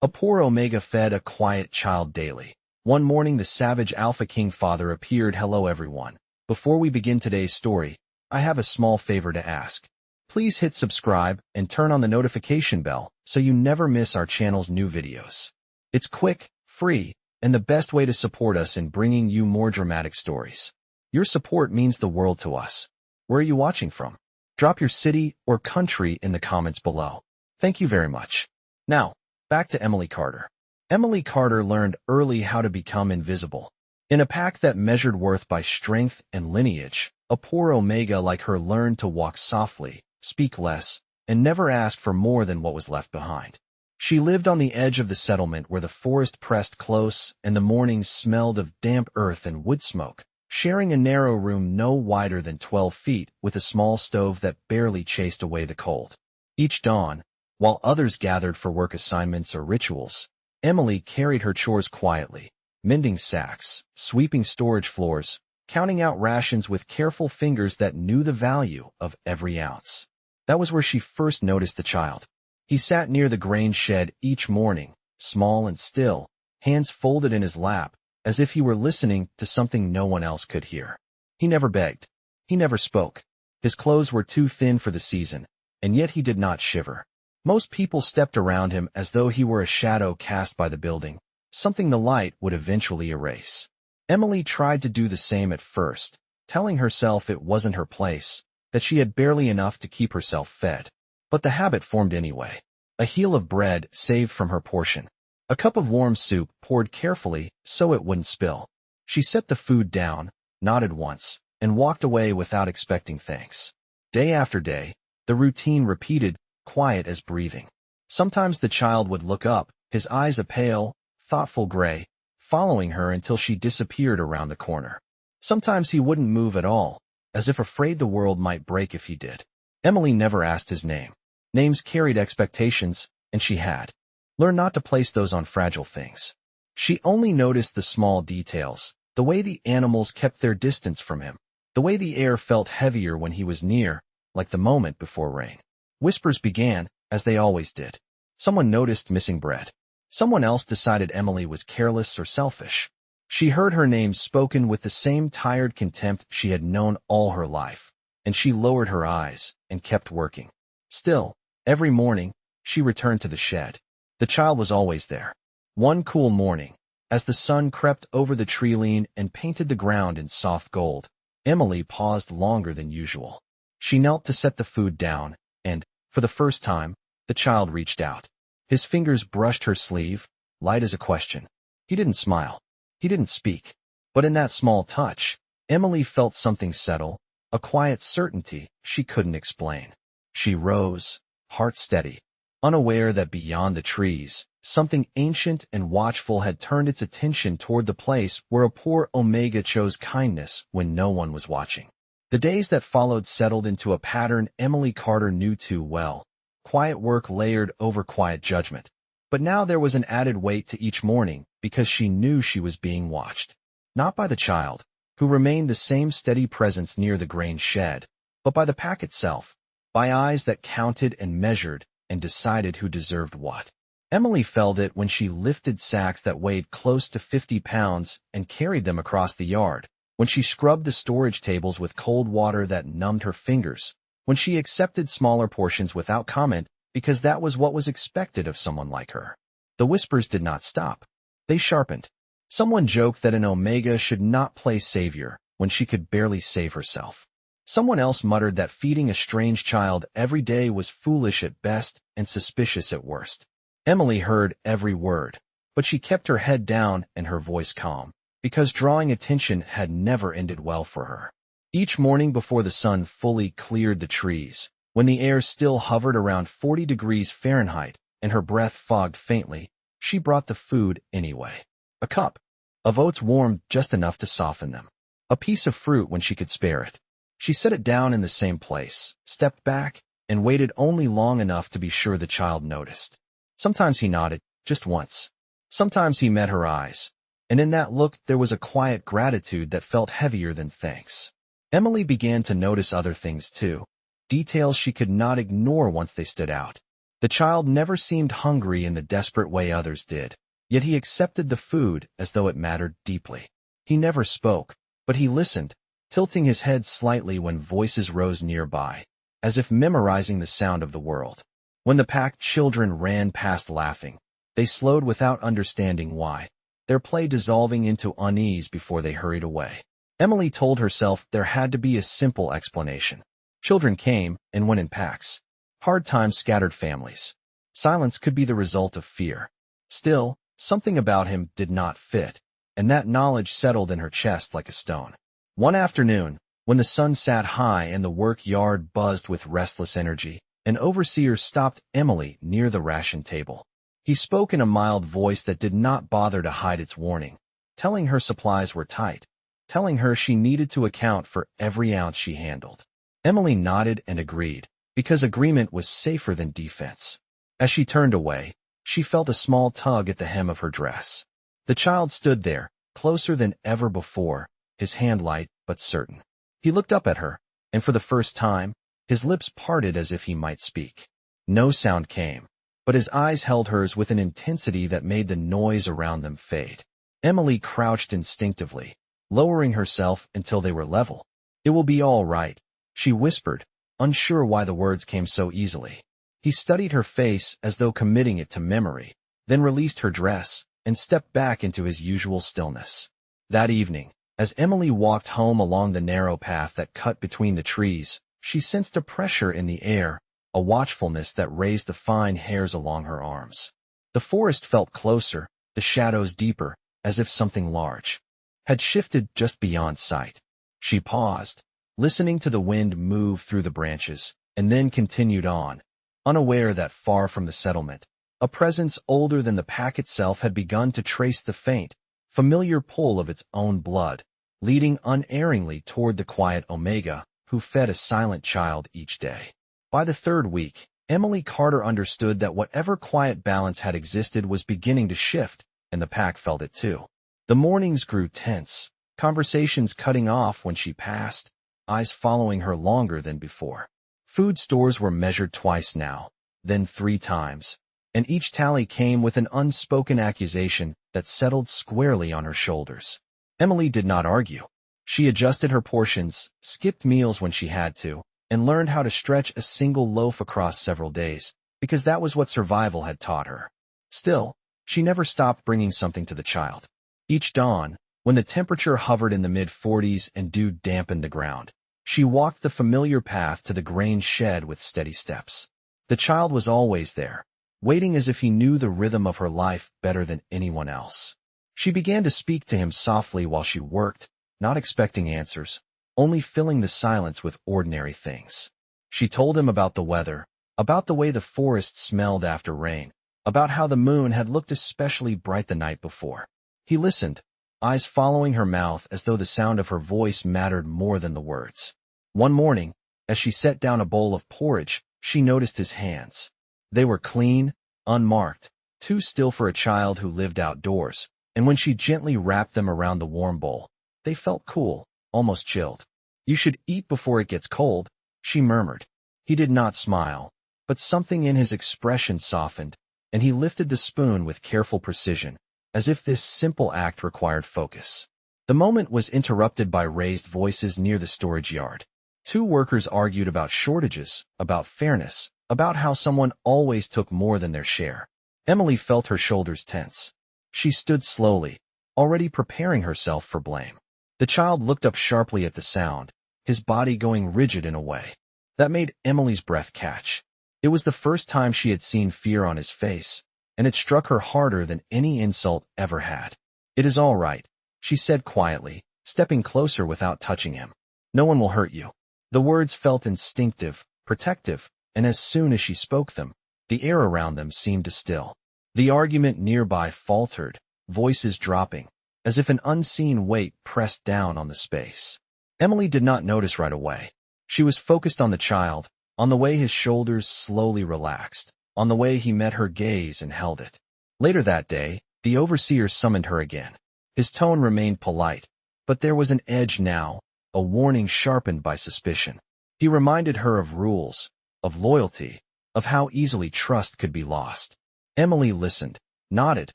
A poor Omega fed a quiet child daily. One morning the savage Alpha King father appeared. Hello everyone. Before we begin today's story, I have a small favor to ask. Please hit subscribe and turn on the notification bell so you never miss our channel's new videos. It's quick, free, and the best way to support us in bringing you more dramatic stories. Your support means the world to us. Where are you watching from? Drop your city or country in the comments below. Thank you very much. Now, back to Emily Carter. Emily Carter learned early how to become invisible. In a pack that measured worth by strength and lineage, a poor Omega like her learned to walk softly, speak less, and never ask for more than what was left behind. She lived on the edge of the settlement where the forest pressed close and the mornings smelled of damp earth and wood smoke, sharing a narrow room no wider than 12 feet with a small stove that barely chased away the cold. Each dawn, while others gathered for work assignments or rituals, Emily carried her chores quietly, mending sacks, sweeping storage floors, counting out rations with careful fingers that knew the value of every ounce. That was where she first noticed the child. He sat near the grain shed each morning, small and still, hands folded in his lap, as if he were listening to something no one else could hear. He never begged. He never spoke. His clothes were too thin for the season, and yet he did not shiver. Most people stepped around him as though he were a shadow cast by the building, something the light would eventually erase. Emily tried to do the same at first, telling herself it wasn't her place, that she had barely enough to keep herself fed. But the habit formed anyway. A heel of bread saved from her portion. A cup of warm soup poured carefully so it wouldn't spill. She set the food down, nodded once, and walked away without expecting thanks. Day after day, the routine repeated, quiet as breathing. Sometimes the child would look up, his eyes a pale, thoughtful gray, following her until she disappeared around the corner. Sometimes he wouldn't move at all, as if afraid the world might break if he did. Emily never asked his name. Names carried expectations, and she had learned not to place those on fragile things. She only noticed the small details, the way the animals kept their distance from him, the way the air felt heavier when he was near, like the moment before rain. Whispers began, as they always did. Someone noticed missing bread. Someone else decided Emily was careless or selfish. She heard her name spoken with the same tired contempt she had known all her life, and she lowered her eyes and kept working. Still, every morning, she returned to the shed. The child was always there. One cool morning, as the sun crept over the tree-line and painted the ground in soft gold, Emily paused longer than usual. She knelt to set the food down, and, for the first time, the child reached out. His fingers brushed her sleeve, light as a question. He didn't smile. He didn't speak. But in that small touch, Emily felt something settle, a quiet certainty she couldn't explain. She rose, heart steady, unaware that beyond the trees, something ancient and watchful had turned its attention toward the place where a poor Omega chose kindness when no one was watching. The days that followed settled into a pattern Emily Carter knew too well. Quiet work layered over quiet judgment. But now there was an added weight to each morning because she knew she was being watched. Not by the child, who remained the same steady presence near the grain shed, but by the pack itself, by eyes that counted and measured and decided who deserved what. Emily felt it when she lifted sacks that weighed close to 50 pounds and carried them across the yard, when she scrubbed the storage tables with cold water that numbed her fingers, when she accepted smaller portions without comment because that was what was expected of someone like her. The whispers did not stop. They sharpened. Someone joked that an Omega should not play savior when she could barely save herself. Someone else muttered that feeding a strange child every day was foolish at best and suspicious at worst. Emily heard every word, but she kept her head down and her voice calm, because drawing attention had never ended well for her. Each morning before the sun fully cleared the trees, when the air still hovered around 40 degrees Fahrenheit and her breath fogged faintly, she brought the food anyway. A cup of oats warmed just enough to soften them. A piece of fruit when she could spare it. She set it down in the same place, stepped back, and waited only long enough to be sure the child noticed. Sometimes he nodded, just once. Sometimes he met her eyes, and in that look there was a quiet gratitude that felt heavier than thanks. Emily began to notice other things too, details she could not ignore once they stood out. The child never seemed hungry in the desperate way others did, yet he accepted the food as though it mattered deeply. He never spoke, but he listened, tilting his head slightly when voices rose nearby, as if memorizing the sound of the world. When the packed children ran past laughing, they slowed without understanding why, their play dissolving into unease before they hurried away. Emily told herself there had to be a simple explanation. Children came and went in packs. Hard times scattered families. Silence could be the result of fear. Still, something about him did not fit, and that knowledge settled in her chest like a stone. One afternoon, when the sun sat high and the work yard buzzed with restless energy, an overseer stopped Emily near the ration table. He spoke in a mild voice that did not bother to hide its warning, telling her supplies were tight, telling her she needed to account for every ounce she handled. Emily nodded and agreed, because agreement was safer than defense. As she turned away, she felt a small tug at the hem of her dress. The child stood there, closer than ever before, his hand light but certain. He looked up at her, and for the first time, his lips parted as if he might speak. No sound came, but his eyes held hers with an intensity that made the noise around them fade. Emily crouched instinctively, lowering herself until they were level. "It will be all right," she whispered, unsure why the words came so easily. He studied her face as though committing it to memory, then released her dress and stepped back into his usual stillness. That evening, as Emily walked home along the narrow path that cut between the trees, she sensed a pressure in the air, a watchfulness that raised the fine hairs along her arms. The forest felt closer, the shadows deeper, as if something large had shifted just beyond sight. She paused, listening to the wind move through the branches, and then continued on, unaware that far from the settlement, a presence older than the pack itself had begun to trace the faint, familiar pull of its own blood, leading unerringly toward the quiet Omega, who fed a silent child each day. By the third week, Emily Carter understood that whatever quiet balance had existed was beginning to shift, and the pack felt it too. The mornings grew tense, conversations cutting off when she passed, eyes following her longer than before. Food stores were measured twice now, then 3 times, and each tally came with an unspoken accusation that settled squarely on her shoulders. Emily did not argue. She adjusted her portions, skipped meals when she had to, and learned how to stretch a single loaf across several days, because that was what survival had taught her. Still, she never stopped bringing something to the child. Each dawn, when the temperature hovered in the mid-40s and dew dampened the ground, she walked the familiar path to the grain shed with steady steps. The child was always there, waiting as if he knew the rhythm of her life better than anyone else. She began to speak to him softly while she worked, not expecting answers, only filling the silence with ordinary things. She told him about the weather, about the way the forest smelled after rain, about how the moon had looked especially bright the night before. He listened, eyes following her mouth as though the sound of her voice mattered more than the words. One morning, as she set down a bowl of porridge, she noticed his hands. They were clean, unmarked, too still for a child who lived outdoors, and when she gently wrapped them around the warm bowl, they felt cool, almost chilled. "You should eat before it gets cold," she murmured. He did not smile, but something in his expression softened, and he lifted the spoon with careful precision, as if this simple act required focus. The moment was interrupted by raised voices near the storage yard. 2 workers argued about shortages, about fairness, about how someone always took more than their share. Emily felt her shoulders tense. She stood slowly, already preparing herself for blame. The child looked up sharply at the sound, his body going rigid in a way that made Emily's breath catch. It was the first time she had seen fear on his face, and it struck her harder than any insult ever had. "It is all right," she said quietly, stepping closer without touching him. "No one will hurt you." The words felt instinctive, protective, and as soon as she spoke them, the air around them seemed to still. The argument nearby faltered, voices dropping, as if an unseen weight pressed down on the space. Emily did not notice right away. She was focused on the child, on the way his shoulders slowly relaxed, on the way he met her gaze and held it. Later that day, the overseer summoned her again. His tone remained polite, but there was an edge now, a warning sharpened by suspicion. He reminded her of rules, of loyalty, of how easily trust could be lost. Emily listened, nodded,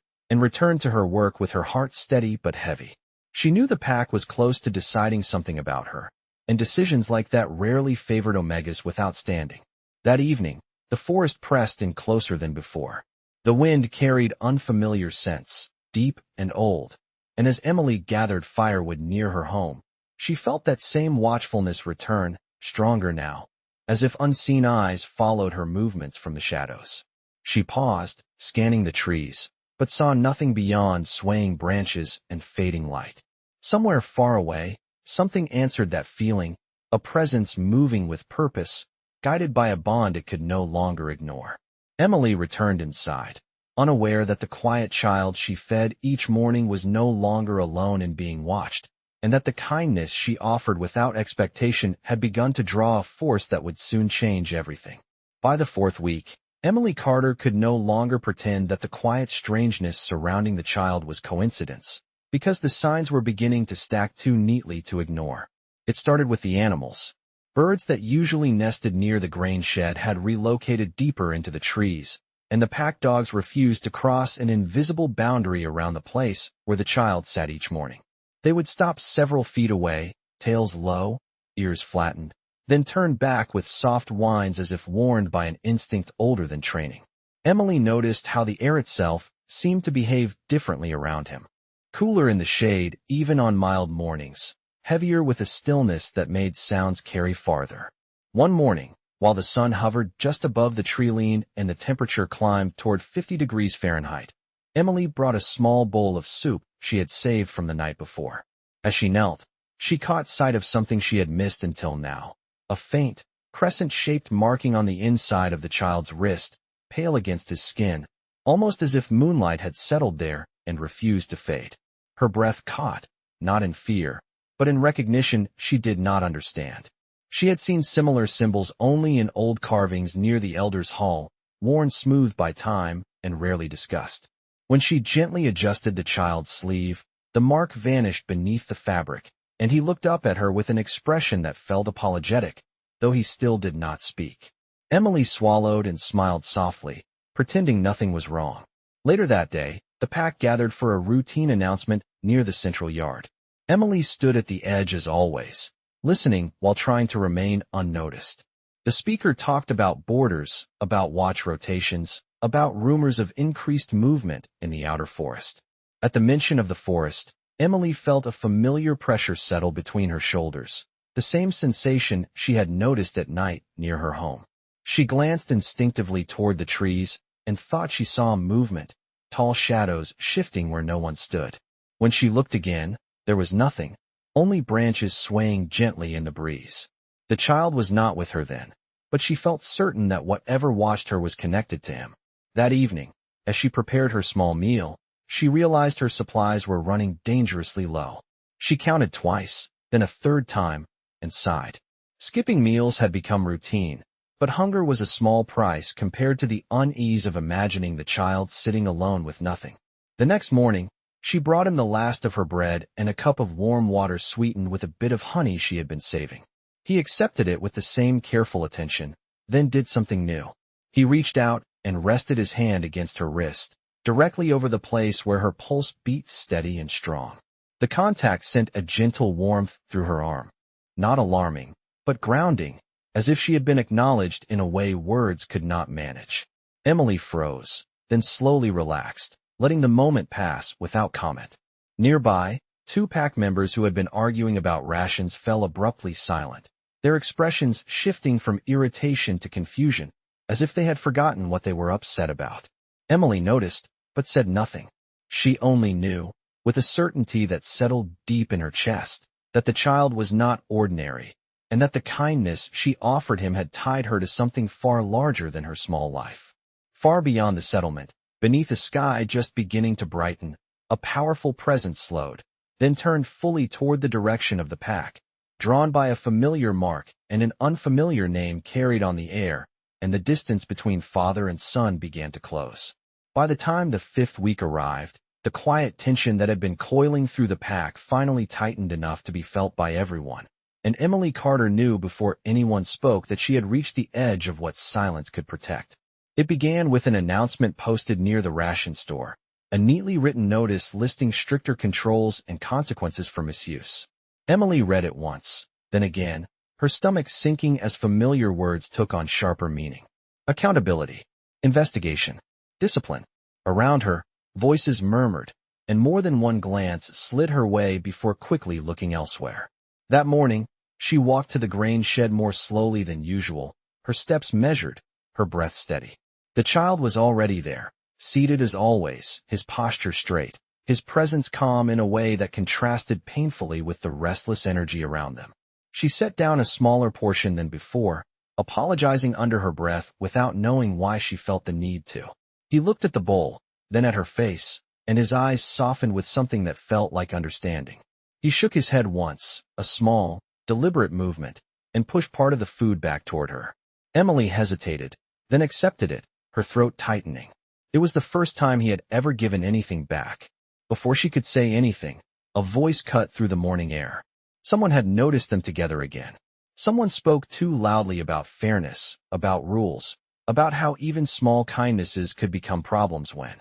and returned to her work with her heart steady but heavy. She knew the pack was close to deciding something about her, and decisions like that rarely favored Omegas without standing. That evening, the forest pressed in closer than before. The wind carried unfamiliar scents, deep and old, and as Emily gathered firewood near her home, she felt that same watchfulness return, stronger now, as if unseen eyes followed her movements from the shadows. She paused, scanning the trees, but saw nothing beyond swaying branches and fading light. Somewhere far away, something answered that feeling, a presence moving with purpose, guided by a bond it could no longer ignore. Emily returned inside, unaware that the quiet child she fed each morning was no longer alone in being watched, and that the kindness she offered without expectation had begun to draw a force that would soon change everything. By the fourth week, Emily Carter could no longer pretend that the quiet strangeness surrounding the child was coincidence, because the signs were beginning to stack too neatly to ignore. It started with the animals. Birds that usually nested near the grain shed had relocated deeper into the trees, and the pack dogs refused to cross an invisible boundary around the place where the child sat each morning. They would stop several feet away, tails low, ears flattened, then turn back with soft whines as if warned by an instinct older than training. Emily noticed how the air itself seemed to behave differently around him. Cooler in the shade, even on mild mornings, heavier with a stillness that made sounds carry farther. One morning, while the sun hovered just above the tree-line and the temperature climbed toward 50 degrees Fahrenheit, Emily brought a small bowl of soup she had saved from the night before. As she knelt, she caught sight of something she had missed until now, a faint, crescent-shaped marking on the inside of the child's wrist, pale against his skin, almost as if moonlight had settled there and refused to fade. Her breath caught, not in fear, but in recognition she did not understand. She had seen similar symbols only in old carvings near the Elder's Hall, worn smooth by time and rarely discussed. When she gently adjusted the child's sleeve, the mark vanished beneath the fabric, and he looked up at her with an expression that felt apologetic, though he still did not speak. Emily swallowed and smiled softly, pretending nothing was wrong. Later that day, the pack gathered for a routine announcement near the central yard. Emily stood at the edge as always, listening while trying to remain unnoticed. The speaker talked about borders, about watch rotations, about rumors of increased movement in the outer forest. At the mention of the forest, Emily felt a familiar pressure settle between her shoulders, the same sensation she had noticed at night near her home. She glanced instinctively toward the trees and thought she saw movement, tall shadows shifting where no one stood. When she looked again, there was nothing, only branches swaying gently in the breeze. The child was not with her then, but she felt certain that whatever watched her was connected to him. That evening, as she prepared her small meal, she realized her supplies were running dangerously low. She counted twice, then a third time, and sighed. Skipping meals had become routine, but hunger was a small price compared to the unease of imagining the child sitting alone with nothing. The next morning, she brought him the last of her bread and a cup of warm water sweetened with a bit of honey she had been saving. He accepted it with the same careful attention, then did something new. He reached out and rested his hand against her wrist, directly over the place where her pulse beat steady and strong. The contact sent a gentle warmth through her arm. Not alarming, but grounding, as if she had been acknowledged in a way words could not manage. Emily froze, then slowly relaxed, letting the moment pass without comment. Nearby, two pack members who had been arguing about rations fell abruptly silent, their expressions shifting from irritation to confusion, as if they had forgotten what they were upset about. Emily noticed, but said nothing. She only knew, with a certainty that settled deep in her chest, that the child was not ordinary, and that the kindness she offered him had tied her to something far larger than her small life. Far beyond the settlement, beneath a sky just beginning to brighten, a powerful presence slowed, then turned fully toward the direction of the pack, drawn by a familiar mark and an unfamiliar name carried on the air, and the distance between father and son began to close. By the time the fifth week arrived, the quiet tension that had been coiling through the pack finally tightened enough to be felt by everyone. and Emily Carter knew before anyone spoke that she had reached the edge of what silence could protect. It began with an announcement posted near the ration store, a neatly written notice listing stricter controls and consequences for misuse. Emily read it once, then again, her stomach sinking as familiar words took on sharper meaning. Accountability, investigation, discipline. Around her, voices murmured, and more than one glance slid her way before quickly looking elsewhere. That morning, she walked to the grain shed more slowly than usual, her steps measured, her breath steady. The child was already there, seated as always, his posture straight, his presence calm in a way that contrasted painfully with the restless energy around them. She set down a smaller portion than before, apologizing under her breath without knowing why she felt the need to. He looked at the bowl, then at her face, and his eyes softened with something that felt like understanding. He shook his head once, a small, deliberate movement, and pushed part of the food back toward her. Emily hesitated, then accepted it, her throat tightening. It was the first time he had ever given anything back. Before she could say anything, a voice cut through the morning air. Someone had noticed them together again. Someone spoke too loudly about fairness, about rules, about how even small kindnesses could become problems when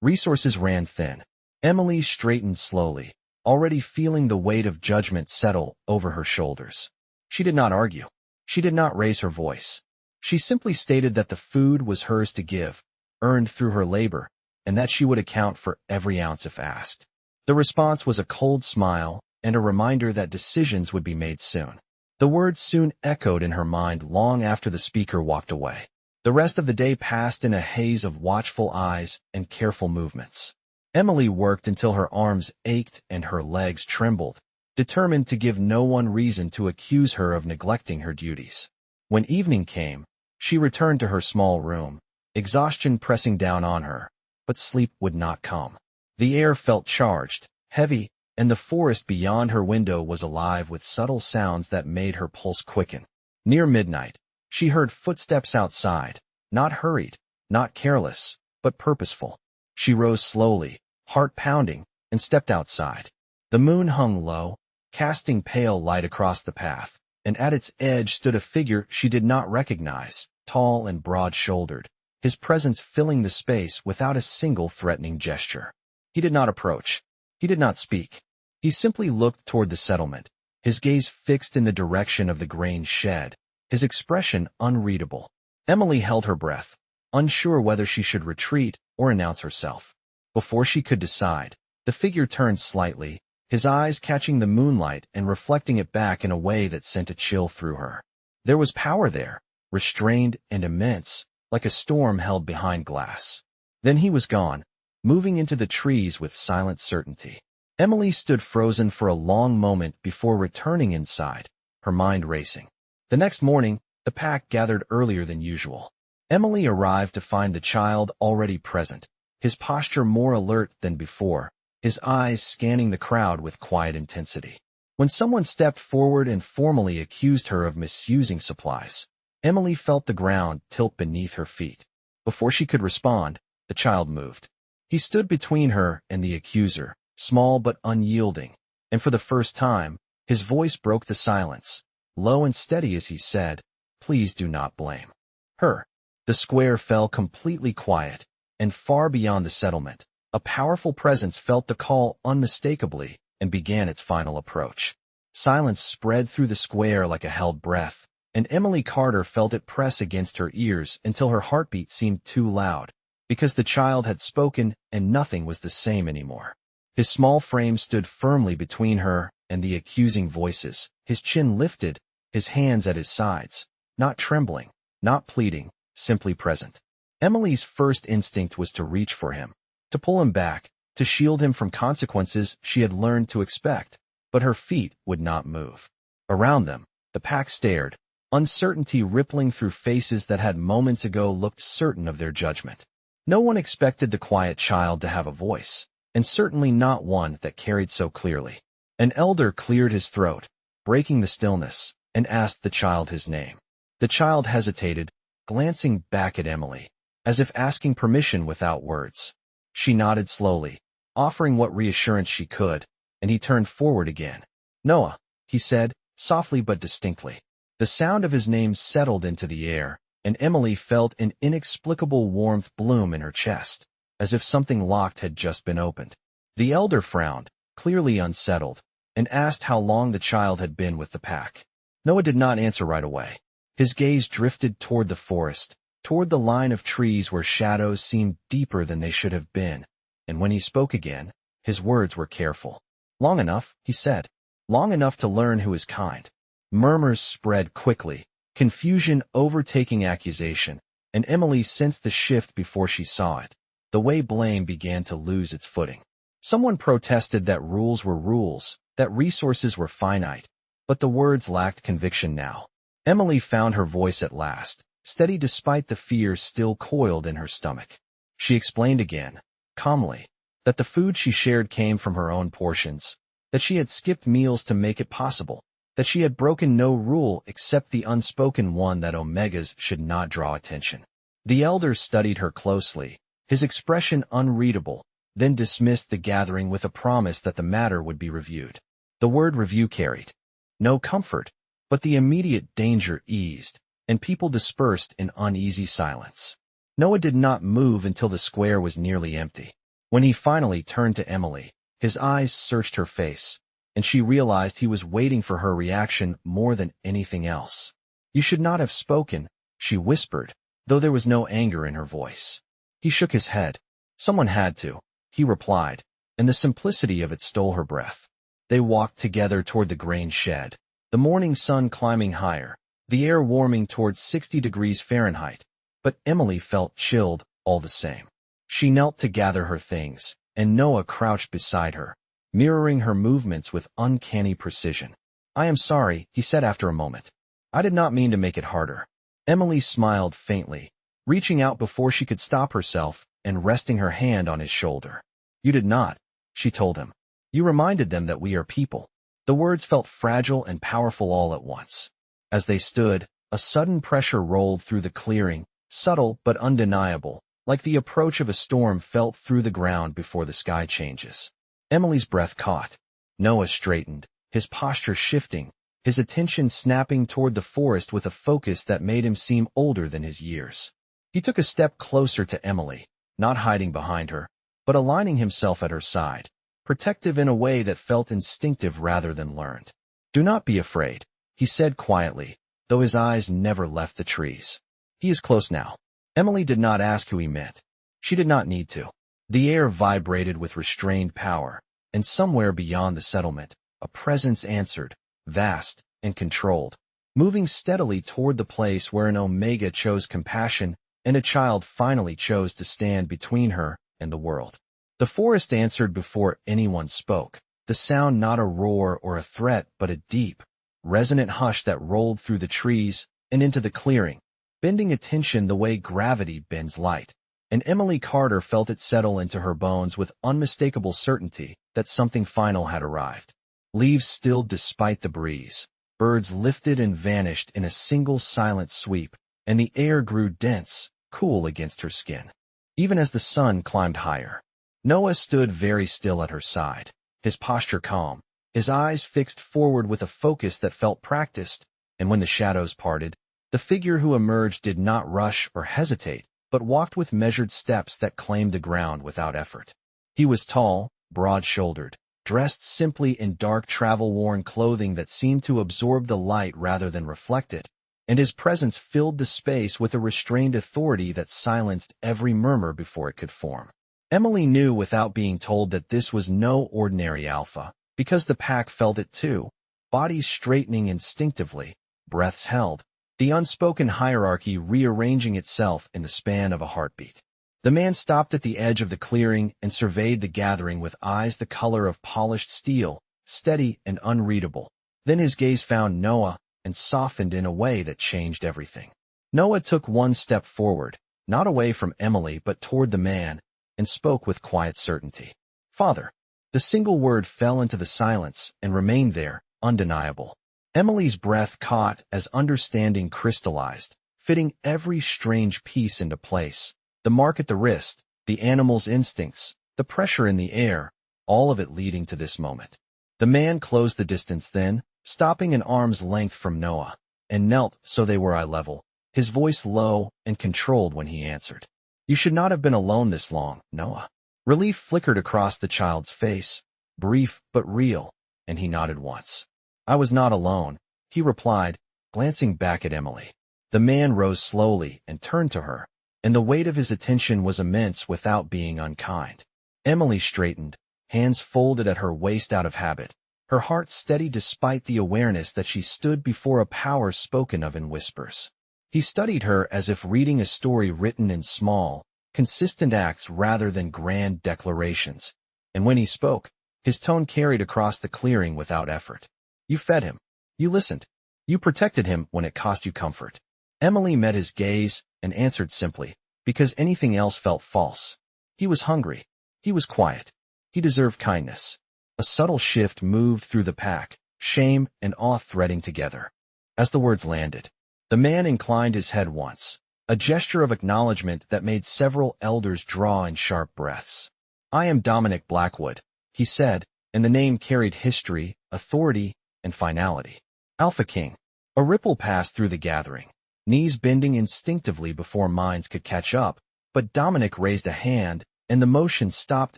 resources ran thin. Emily straightened slowly, already feeling the weight of judgment settle over her shoulders. She did not argue. She did not raise her voice. She simply stated that the food was hers to give, earned through her labor, and that she would account for every ounce if asked. The response was a cold smile and a reminder that decisions would be made soon. The words soon echoed in her mind long after the speaker walked away. The rest of the day passed in a haze of watchful eyes and careful movements. Emily worked until her arms ached and her legs trembled, determined to give no one reason to accuse her of neglecting her duties. When evening came, she returned to her small room, exhaustion pressing down on her, but sleep would not come. The air felt charged, heavy, and the forest beyond her window was alive with subtle sounds that made her pulse quicken. Near midnight, she heard footsteps outside, not hurried, not careless, but purposeful. She rose slowly, heart pounding, and stepped outside. The moon hung low, casting pale light across the path, and at its edge stood a figure she did not recognize, tall and broad-shouldered, his presence filling the space without a single threatening gesture. He did not approach. He did not speak. He simply looked toward the settlement, his gaze fixed in the direction of the grain shed, his expression unreadable. Emily held her breath, unsure whether she should retreat or announce herself. Before she could decide, the figure turned slightly, his eyes catching the moonlight and reflecting it back in a way that sent a chill through her. There was power there, restrained and immense, like a storm held behind glass. Then he was gone, moving into the trees with silent certainty. Emily stood frozen for a long moment before returning inside, her mind racing. The next morning, the pack gathered earlier than usual. Emily arrived to find the child already present, his posture more alert than before, his eyes scanning the crowd with quiet intensity. When someone stepped forward and formally accused her of misusing supplies, Emily felt the ground tilt beneath her feet. Before she could respond, the child moved. He stood between her and the accuser, small but unyielding, and for the first time, his voice broke the silence, low and steady as he said, "Please do not blame her." The square fell completely quiet, and far beyond the settlement, a powerful presence felt the call unmistakably and began its final approach. Silence spread through the square like a held breath, and Emily Carter felt it press against her ears until her heartbeat seemed too loud, because the child had spoken and nothing was the same anymore. His small frame stood firmly between her and the accusing voices, his chin lifted, his hands at his sides, not trembling, not pleading, simply present. Emily's first instinct was to reach for him, to pull him back, to shield him from consequences she had learned to expect, but her feet would not move. Around them, the pack stared, uncertainty rippling through faces that had moments ago looked certain of their judgment. No one expected the quiet child to have a voice, and certainly not one that carried so clearly. An elder cleared his throat, breaking the stillness, and asked the child his name. The child hesitated, glancing back at Emily, as if asking permission without words. She nodded slowly, offering what reassurance she could, and he turned forward again. "Noah," he said, softly but distinctly. The sound of his name settled into the air, and Emily felt an inexplicable warmth bloom in her chest, as if something locked had just been opened. The elder frowned, clearly unsettled, and asked how long the child had been with the pack. Noah did not answer right away. His gaze drifted toward the forest, toward the line of trees where shadows seemed deeper than they should have been, and when he spoke again, his words were careful. "Long enough," he said. "Long enough to learn who is kind." Murmurs spread quickly, confusion overtaking accusation, and Emily sensed the shift before she saw it, the way blame began to lose its footing. Someone protested that rules were rules, that resources were finite, but the words lacked conviction now. Emily found her voice at last, steady despite the fear still coiled in her stomach. She explained again, calmly, that the food she shared came from her own portions, that she had skipped meals to make it possible, that she had broken no rule except the unspoken one that omegas should not draw attention. The elder studied her closely, his expression unreadable, then dismissed the gathering with a promise that the matter would be reviewed. The word review carried no comfort, but the immediate danger eased, and people dispersed in uneasy silence. Noah did not move until the square was nearly empty. When he finally turned to Emily, his eyes searched her face, and she realized he was waiting for her reaction more than anything else. "You should not have spoken," she whispered, though there was no anger in her voice. He shook his head. "Someone had to," he replied, and the simplicity of it stole her breath. They walked together toward the grain shed, the morning sun climbing higher, the air warming toward 60 degrees Fahrenheit, but Emily felt chilled all the same. She knelt to gather her things, and Noah crouched beside her, mirroring her movements with uncanny precision. "I am sorry," he said after a moment. "I did not mean to make it harder." Emily smiled faintly, reaching out before she could stop herself and resting her hand on his shoulder. "You did not," she told him. "You reminded them that we are people." The words felt fragile and powerful all at once. As they stood, a sudden pressure rolled through the clearing, subtle but undeniable, like the approach of a storm felt through the ground before the sky changes. Emily's breath caught. Noah straightened, his posture shifting, his attention snapping toward the forest with a focus that made him seem older than his years. He took a step closer to Emily, not hiding behind her, but aligning himself at her side, protective in a way that felt instinctive rather than learned. "Do not be afraid," he said quietly, though his eyes never left the trees. "He is close now." Emily did not ask who he meant. She did not need to. The air vibrated with restrained power, and somewhere beyond the settlement, a presence answered, vast and controlled, moving steadily toward the place where an omega chose compassion and a child finally chose to stand between her and the world. The forest answered before anyone spoke, the sound not a roar or a threat but a deep, resonant hush that rolled through the trees and into the clearing, bending attention the way gravity bends light. And Emily Carter felt it settle into her bones with unmistakable certainty that something final had arrived. Leaves stilled despite the breeze, birds lifted and vanished in a single silent sweep, and the air grew dense, cool against her skin. Even as the sun climbed higher, Noah stood very still at her side, his posture calm, his eyes fixed forward with a focus that felt practiced, and when the shadows parted, the figure who emerged did not rush or hesitate, but walked with measured steps that claimed the ground without effort. He was tall, broad-shouldered, dressed simply in dark travel-worn clothing that seemed to absorb the light rather than reflect it, and his presence filled the space with a restrained authority that silenced every murmur before it could form. Emily knew without being told that this was no ordinary alpha, because the pack felt it too, bodies straightening instinctively, breaths held, the unspoken hierarchy rearranging itself in the span of a heartbeat. The man stopped at the edge of the clearing and surveyed the gathering with eyes the color of polished steel, steady and unreadable. Then his gaze found Noah and softened in a way that changed everything. Noah took one step forward, not away from Emily but toward the man, and spoke with quiet certainty. "Father." The single word fell into the silence and remained there, undeniable. Emily's breath caught as understanding crystallized, fitting every strange piece into place. The mark at the wrist, the animal's instincts, the pressure in the air, all of it leading to this moment. The man closed the distance then, stopping an arm's length from Noah, and knelt so they were eye level, his voice low and controlled when he answered. You should not have been alone this long, Noah. Relief flickered across the child's face, brief but real, and he nodded once. I was not alone, he replied, glancing back at Emily. The man rose slowly and turned to her, and the weight of his attention was immense without being unkind. Emily straightened, hands folded at her waist out of habit, her heart steady despite the awareness that she stood before a power spoken of in whispers. He studied her as if reading a story written in small, consistent acts rather than grand declarations, and when he spoke, his tone carried across the clearing without effort. You fed him. You listened. You protected him when it cost you comfort. Emily met his gaze and answered simply, because anything else felt false. He was hungry. He was quiet. He deserved kindness. A subtle shift moved through the pack, shame and awe threading together. As the words landed, the man inclined his head once, a gesture of acknowledgement that made several elders draw in sharp breaths. I am Dominic Blackwood, he said, and the name carried history, authority, and finality. Alpha King. A ripple passed through the gathering, knees bending instinctively before minds could catch up, but Dominic raised a hand, and the motion stopped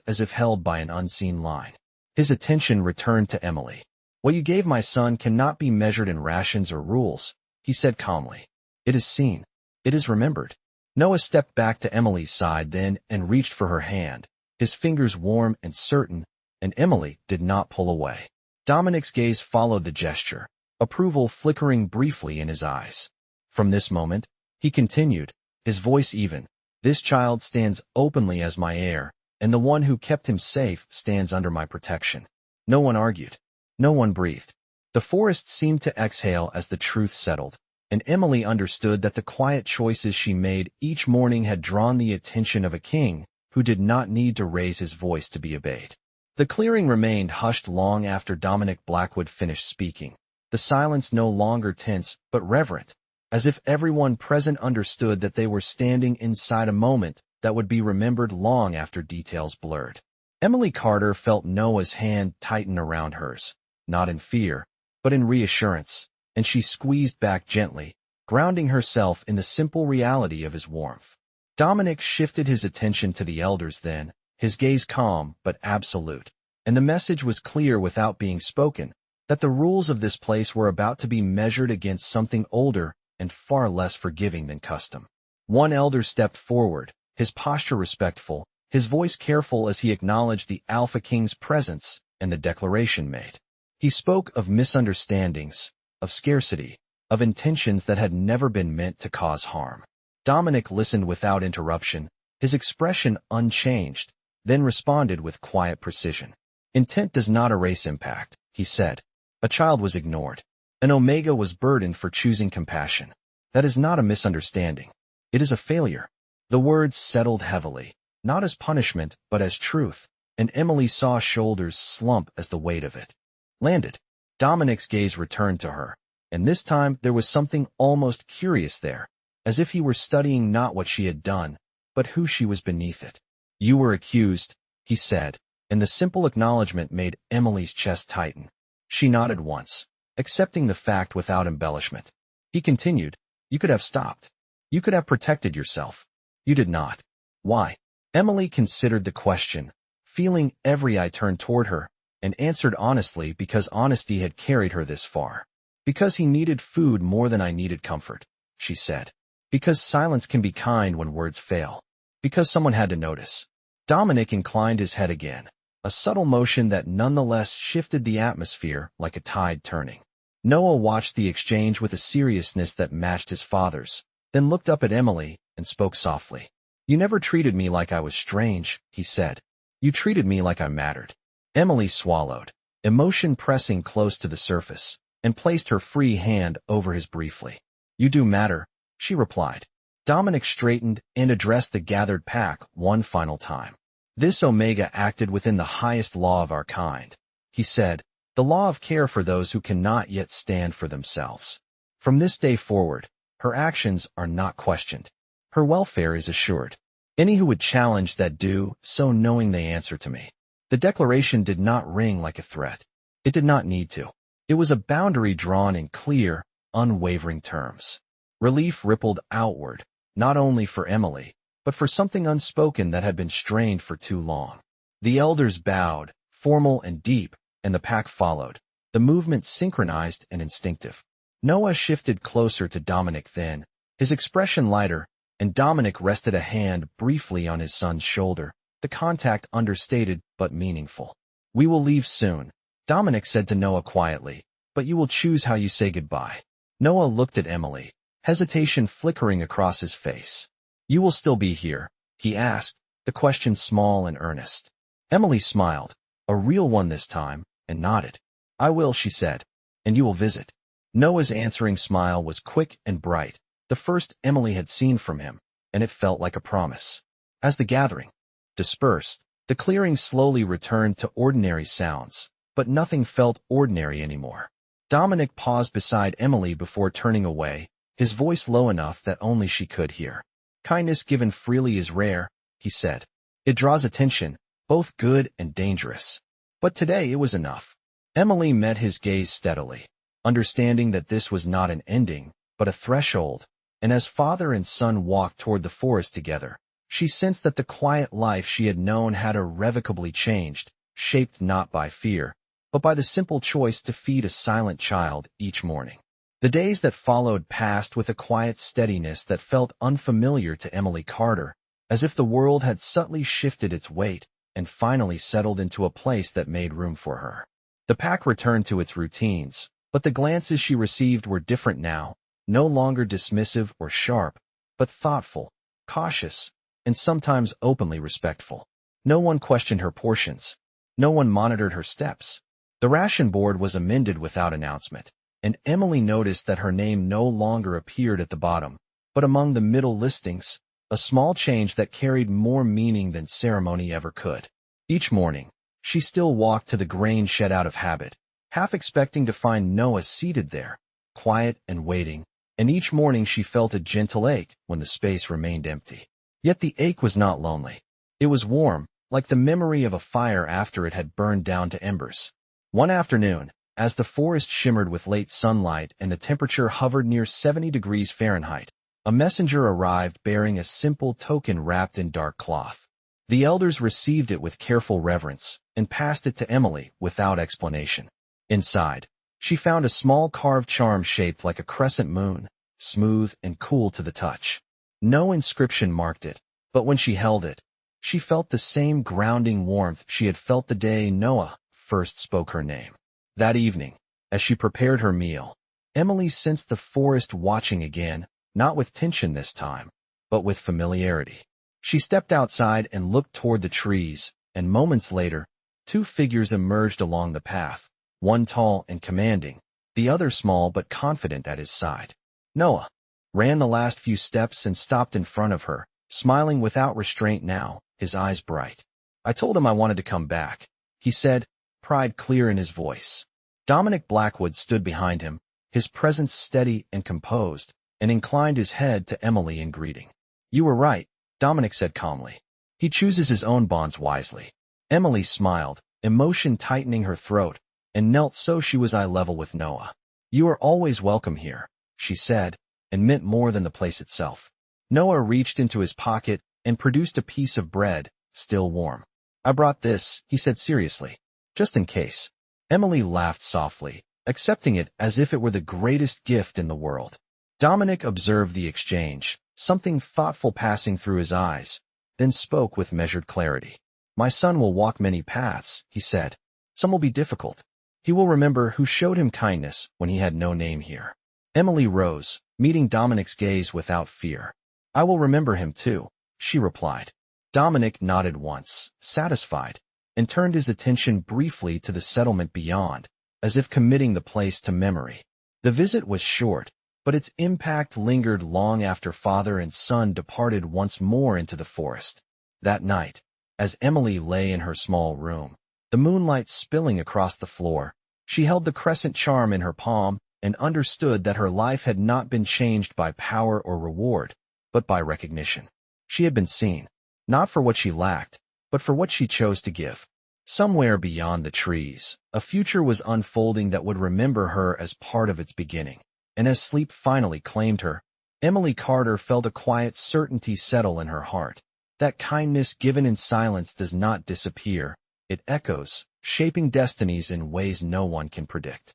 as if held by an unseen line. His attention returned to Emily. What you gave my son cannot be measured in rations or rules, he said calmly. It is seen. It is remembered. Noah stepped back to Emily's side then and reached for her hand, his fingers warm and certain, and Emily did not pull away. Dominic's gaze followed the gesture, approval flickering briefly in his eyes. From this moment, he continued, his voice even, this child stands openly as my heir, and the one who kept him safe stands under my protection. No one argued. No one breathed. The forest seemed to exhale as the truth settled, and Emily understood that the quiet choices she made each morning had drawn the attention of a king who did not need to raise his voice to be obeyed. The clearing remained hushed long after Dominic Blackwood finished speaking, the silence no longer tense but reverent, as if everyone present understood that they were standing inside a moment that would be remembered long after details blurred. Emily Carter felt Noah's hand tighten around hers, not in fear, but in reassurance, and she squeezed back gently, grounding herself in the simple reality of his warmth. Dominic shifted his attention to the elders then, his gaze calm but absolute, and the message was clear without being spoken, that the rules of this place were about to be measured against something older and far less forgiving than custom. One elder stepped forward, his posture respectful, his voice careful as he acknowledged the Alpha King's presence and the declaration made. He spoke of misunderstandings, of scarcity, of intentions that had never been meant to cause harm. Dominic listened without interruption, his expression unchanged, then responded with quiet precision. Intent does not erase impact, he said. A child was ignored. An Omega was burdened for choosing compassion. That is not a misunderstanding. It is a failure. The words settled heavily, not as punishment but as truth, and Emily saw shoulders slump as the weight of it landed. Dominic's gaze returned to her, and this time there was something almost curious there, as if he were studying not what she had done, but who she was beneath it. You were accused, he said, and the simple acknowledgement made Emily's chest tighten. She nodded once, accepting the fact without embellishment. He continued, you could have stopped. You could have protected yourself. You did not. Why? Emily considered the question, feeling every eye turn toward her, and answered honestly because honesty had carried her this far. Because he needed food more than I needed comfort, she said. Because silence can be kind when words fail. Because someone had to notice. Dominic inclined his head again, a subtle motion that nonetheless shifted the atmosphere like a tide turning. Noah watched the exchange with a seriousness that matched his father's, then looked up at Emily and spoke softly. You never treated me like I was strange, he said. You treated me like I mattered. Emily swallowed, emotion pressing close to the surface, and placed her free hand over his briefly. You do matter, she replied. Dominic straightened and addressed the gathered pack one final time. This Omega acted within the highest law of our kind, he said, the law of care for those who cannot yet stand for themselves. From this day forward, her actions are not questioned. Her welfare is assured. Any who would challenge that do so knowing they answer to me. The declaration did not ring like a threat. It did not need to. It was a boundary drawn in clear, unwavering terms. Relief rippled outward, not only for Emily, but for something unspoken that had been strained for too long. The elders bowed, formal and deep, and the pack followed, the movement synchronized and instinctive. Noah shifted closer to Dominic then, his expression lighter, and Dominic rested a hand briefly on his son's shoulder, the contact understated but meaningful. "We will leave soon," Dominic said to Noah quietly, "but you will choose how you say goodbye." Noah looked at Emily, hesitation flickering across his face. "You will still be here?" he asked, the question small and earnest. Emily smiled, a real one this time, and nodded. "I will," she said. "And you will visit?" Noah's answering smile was quick and bright, the first Emily had seen from him, and it felt like a promise. As the gathering dispersed, the clearing slowly returned to ordinary sounds, but nothing felt ordinary anymore. Dominic paused beside Emily before turning away, his voice low enough that only she could hear. "Kindness given freely is rare," he said. "It draws attention, both good and dangerous. But today it was enough." Emily met his gaze steadily, understanding that this was not an ending, but a threshold, and as father and son walked toward the forest together, she sensed that the quiet life she had known had irrevocably changed, shaped not by fear, but by the simple choice to feed a silent child each morning. The days that followed passed with a quiet steadiness that felt unfamiliar to Emily Carter, as if the world had subtly shifted its weight and finally settled into a place that made room for her. The pack returned to its routines, but the glances she received were different now, no longer dismissive or sharp, but thoughtful, cautious, and sometimes openly respectful. No one questioned her portions. No one monitored her steps. The ration board was amended without announcement, and Emily noticed that her name no longer appeared at the bottom, but among the middle listings, a small change that carried more meaning than ceremony ever could. Each morning, she still walked to the grain shed out of habit, half expecting to find Noah seated there, quiet and waiting, and each morning she felt a gentle ache when the space remained empty. Yet the ache was not lonely. It was warm, like the memory of a fire after it had burned down to embers. One afternoon, as the forest shimmered with late sunlight and the temperature hovered near 70 degrees Fahrenheit, a messenger arrived bearing a simple token wrapped in dark cloth. The elders received it with careful reverence and passed it to Emily without explanation. Inside, she found a small carved charm shaped like a crescent moon, smooth and cool to the touch. No inscription marked it, but when she held it, she felt the same grounding warmth she had felt the day Noah first spoke her name. That evening, as she prepared her meal, Emily sensed the forest watching again, not with tension this time, but with familiarity. She stepped outside and looked toward the trees, and moments later, two figures emerged along the path, one tall and commanding, the other small but confident at his side. Noah ran the last few steps and stopped in front of her, smiling without restraint now, his eyes bright. "I told him I wanted to come back," he said, pride clear in his voice. Dominic Blackwood stood behind him, his presence steady and composed, and inclined his head to Emily in greeting. "You were right," Dominic said calmly. "He chooses his own bonds wisely." Emily smiled, emotion tightening her throat, and knelt so she was eye level with Noah. "You are always welcome here," she said, and meant more than the place itself. Noah reached into his pocket and produced a piece of bread, still warm. "I brought this," he said seriously, "just in case." Emily laughed softly, accepting it as if it were the greatest gift in the world. Dominic observed the exchange, something thoughtful passing through his eyes, then spoke with measured clarity. "My son will walk many paths," he said. "Some will be difficult. He will remember who showed him kindness when he had no name here." Emily rose, meeting Dominic's gaze without fear. "I will remember him too," she replied. Dominic nodded once, satisfied, and turned his attention briefly to the settlement beyond, as if committing the place to memory. The visit was short, but its impact lingered long after father and son departed once more into the forest. That night, as Emily lay in her small room, the moonlight spilling across the floor, she held the crescent charm in her palm and understood that her life had not been changed by power or reward, but by recognition. She had been seen, not for what she lacked, but for what she chose to give. Somewhere beyond the trees, a future was unfolding that would remember her as part of its beginning. And as sleep finally claimed her, Emily Carter felt a quiet certainty settle in her heart. That kindness given in silence does not disappear. It echoes, shaping destinies in ways no one can predict.